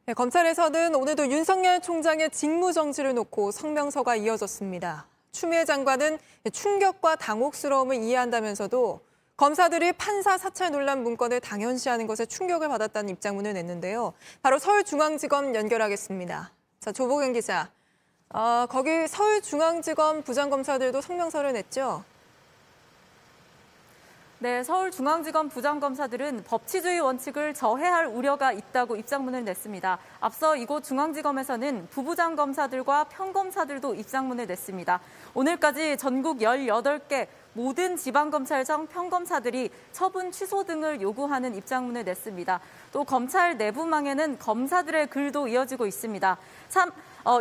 네, 검찰에서는 오늘도 윤석열 총장의 직무정지를 놓고 성명서가 이어졌습니다. 추미애 장관은 충격과 당혹스러움을 이해한다면서도 검사들이 판사 사찰 논란 문건을 당연시하는 것에 충격을 받았다는 입장문을 냈는데요. 바로 서울중앙지검 연결하겠습니다. 자, 조보경 기자. 거기 서울중앙지검 부장검사들도 성명서를 냈죠? 네, 서울중앙지검 부장검사들은 법치주의 원칙을 저해할 우려가 있다고 입장문을 냈습니다. 앞서 이곳 중앙지검에서는 부부장 검사들과 평검사들도 입장문을 냈습니다. 오늘까지 전국 18개 모든 지방검찰청 평검사들이 처분 취소 등을 요구하는 입장문을 냈습니다. 또 검찰 내부망에는 검사들의 글도 이어지고 있습니다.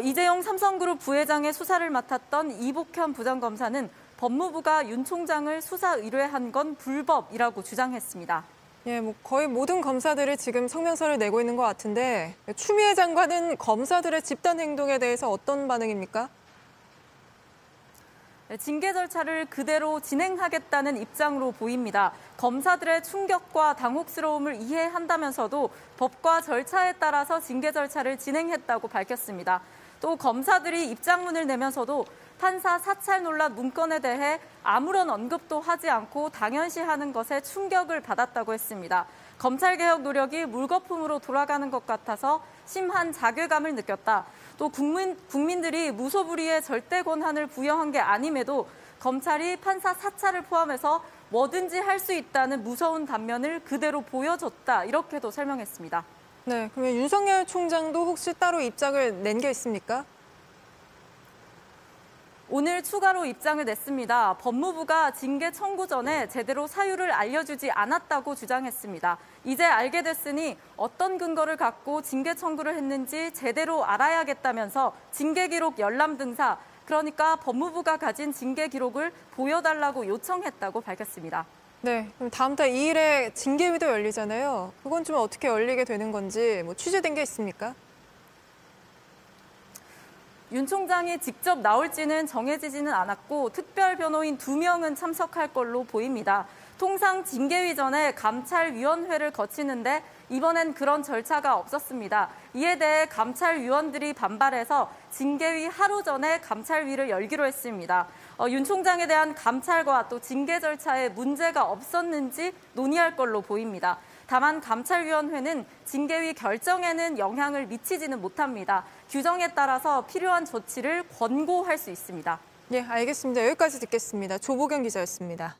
이재용 삼성그룹 부회장의 수사를 맡았던 이복현 부장검사는 법무부가 윤 총장을 수사 의뢰한 건 불법이라고 주장했습니다. 예, 거의 모든 검사들이 지금 성명서를 내고 있는 것 같은데 추미애 장관은 검사들의 집단 행동에 대해서 어떤 반응입니까? 징계 절차를 그대로 진행하겠다는 입장으로 보입니다. 검사들의 충격과 당혹스러움을 이해한다면서도 법과 절차에 따라서 징계 절차를 진행했다고 밝혔습니다. 또 검사들이 입장문을 내면서도 판사 사찰 논란 문건에 대해 아무런 언급도 하지 않고 당연시하는 것에 충격을 받았다고 했습니다. 검찰개혁 노력이 물거품으로 돌아가는 것 같아서 심한 자괴감을 느꼈다. 또 국민들이 무소불위의 절대 권한을 부여한 게 아님에도 검찰이 판사 사찰을 포함해서 뭐든지 할 수 있다는 무서운 단면을 그대로 보여줬다. 이렇게도 설명했습니다. 네, 그러면 윤석열 총장도 혹시 따로 입장을 낸 게 있습니까? 오늘 추가로 입장을 냈습니다. 법무부가 징계 청구 전에 제대로 사유를 알려주지 않았다고 주장했습니다. 이제 알게 됐으니 어떤 근거를 갖고 징계 청구를 했는지 제대로 알아야겠다면서 징계 기록 열람 등사, 그러니까 법무부가 가진 징계 기록을 보여달라고 요청했다고 밝혔습니다. 네, 그럼 다음 달 2일에 징계위도 열리잖아요. 그건 좀 어떻게 열리게 되는 건지 취재된 게 있습니까? 윤 총장이 직접 나올지는 정해지지는 않았고 특별 변호인 2명은 참석할 걸로 보입니다. 통상 징계위 전에 감찰위원회를 거치는데 이번엔 그런 절차가 없었습니다. 이에 대해 감찰위원들이 반발해서 징계위 하루 전에 감찰위를 열기로 했습니다. 윤 총장에 대한 감찰과 또 징계 절차에 문제가 없었는지 논의할 걸로 보입니다. 다만 감찰위원회는 징계위 결정에는 영향을 미치지는 못합니다. 규정에 따라서 필요한 조치를 권고할 수 있습니다. 네, 알겠습니다. 여기까지 듣겠습니다. 조보경 기자였습니다.